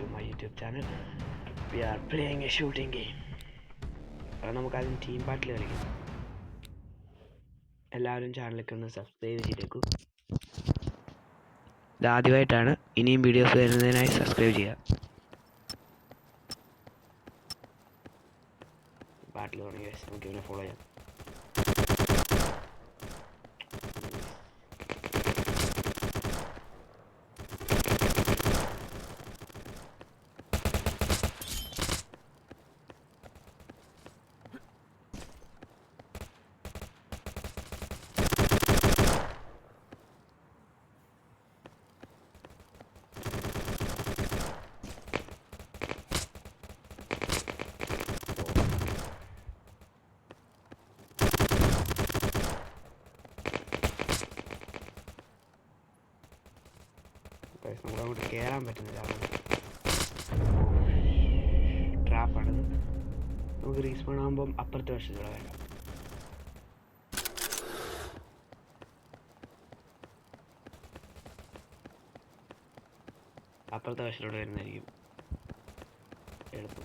to my YouTube channel. We are playing a shooting game. നമുക്കാദ്യം team പാർട്ടിൽ കളിക്കാം. എല്ലാവരും ചാനലിലേക്ക് ഒന്ന് സബ്സ്ക്രൈബ് ചെയ്തേക്കൂ. ഇതാദ്യമായിട്ടാണ്, ഇനിയും വീഡിയോസ് വരുന്നതിനായി സബ്സ്ക്രൈബ് ചെയ്യുക. പാർട്ടിൽ തുടങ്ങി നമുക്ക് ഇവനെ ഫോളോ ചെയ്യാം. നമുക്ക് അങ്ങോട്ട് കയറാൻ പറ്റുന്നില്ല, ട്രാപ്പാണിത്. നമുക്ക് റീസ്പോൺ ആകുമ്പം അപ്പുറത്തെ വശത്തൂടെ വേണം. അപ്പുറത്തെ വശത്തോടെ വരുന്നതായിരിക്കും എളുപ്പം.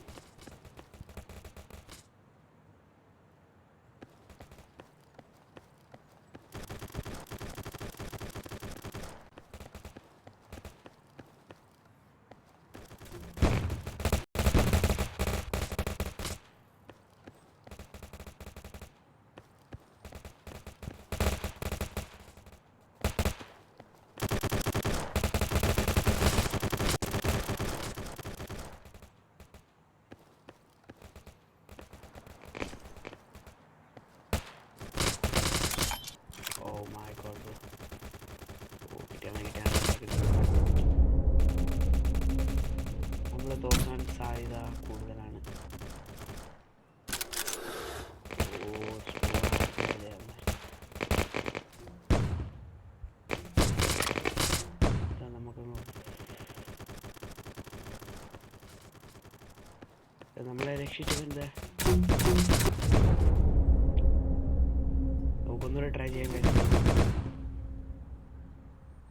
നമ്മൾ തോക്കാൻ സാധ്യത കൂടുതലാണ്. നമ്മളെ രക്ഷിച്ചതിൻ്റെ നമുക്കൊന്നുകൂടെ ട്രൈ ചെയ്യാൻ കഴിയും.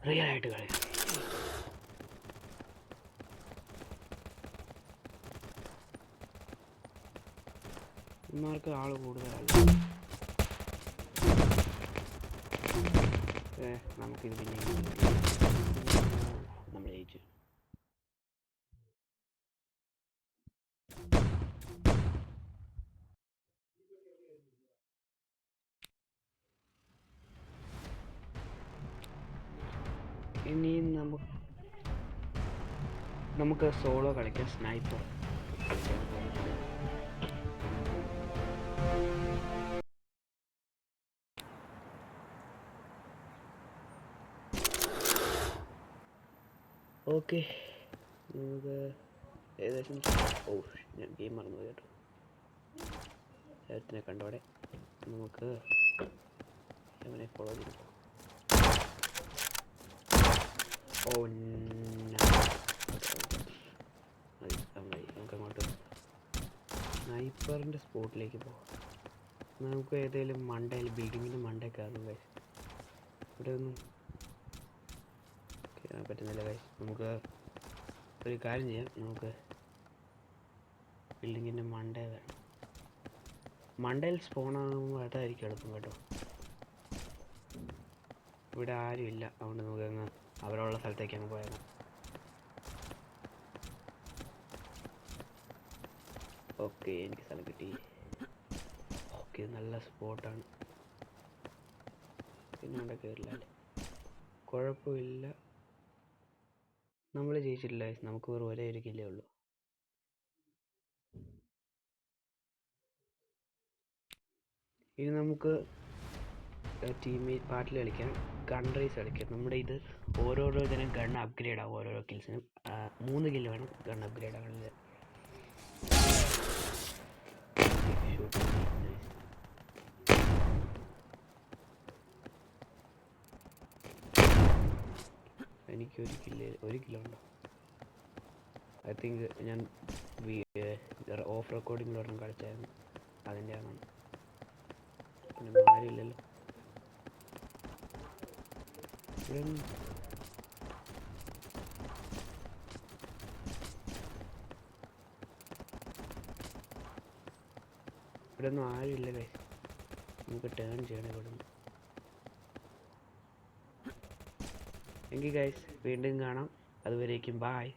റിയൽ ആയിട്ട് കളിക്കാം. ഇമാർക്ക് ആള് കൂടുതലല്ല. നമുക്കിത് പിന്നെ നമ്മൾ ജയിച്ചു. ഇനി നമുക്ക് സോളോ കളിക്കാം. സ്നൈപ്പർ കളിക്കാം. ഓക്കെ, നമുക്ക് ഏകദേശം ഞാൻ ഗെയിം മറന്നു കേട്ടോ. നേരത്തിനെ കണ്ടോടെ നമുക്ക് അവനെ ഫോളോ ചെയ്തു. നമുക്കങ്ങോട്ട് സ്നൈപ്പറിൻ്റെ സ്പോട്ടിലേക്ക് പോകാം. നമുക്ക് ഏതെങ്കിലും മണ്ടയിൽ, ബിൽഡിങ്ങിൻ്റെ മണ്ടയിൽ കയറണം ഗൈസ്. ഇവിടെ ഒന്നും കയറാൻ പറ്റുന്നില്ല ഗൈസ്. നമുക്ക് ഒരു കാര്യം ചെയ്യാം, നമുക്ക് ബിൽഡിങ്ങിൻ്റെ മണ്ടയിൽ വേണം. മണ്ടയിൽ സ്പോണാകുമ്പോൾ അതായിരിക്കും എളുപ്പം കേട്ടോ. ഇവിടെ ആരുമില്ല, അതുകൊണ്ട് നമുക്ക് അങ്ങ് അവരുള്ള സ്ഥലത്തേക്ക് അങ്ങ് പോയേക്കാം. ഓക്കെ, എനിക്ക് സ്ഥലം കിട്ടി. ഓക്കെ, നല്ല സ്പോട്ടാണ്. പിന്നെ അവിടെ കയറില്ല അല്ലേ, കുഴപ്പമില്ല. നമ്മൾ ജയിച്ചിട്ടില്ല, നമുക്ക് വെറും ഒരേ ഒരു കില്ലേ ഉള്ളൂ. ഇനി നമുക്ക് ടീമേറ്റ് പാർട്ടിൽ കളിക്കാം. ഗൺ റേസ് കളിക്കാം. നമ്മുടെ ഇത് ഓരോരോ ഇതിനും ഗൺ അപ്ഗ്രേഡ് ആവും. ഓരോരോ കിൽസിനും 3 കില്ല് വേണം ഗൺ അപ്ഗ്രേഡ് ആവുന്നത്. എനിക്ക് ഒരു കിലോ ഉണ്ടോ? ഐ തിങ്ക് ഞാൻ ഓഫ് റെക്കോർഡിങ്ങിലൊരെണ്ണം കളിച്ചായിരുന്നു, അതിൻ്റെ ആണ്. പിന്നെ ആരുമില്ലല്ലോ. ഇവിടെ ഒന്നും ആരുമില്ല ഗൈസ്. നമുക്ക് ടേൺ ചെയ്യണം ഇവിടെ നിന്ന്. എങ്കിൽ ഗൈസ് വീണ്ടും കാണാം. അതുവരേക്കും ബായ്.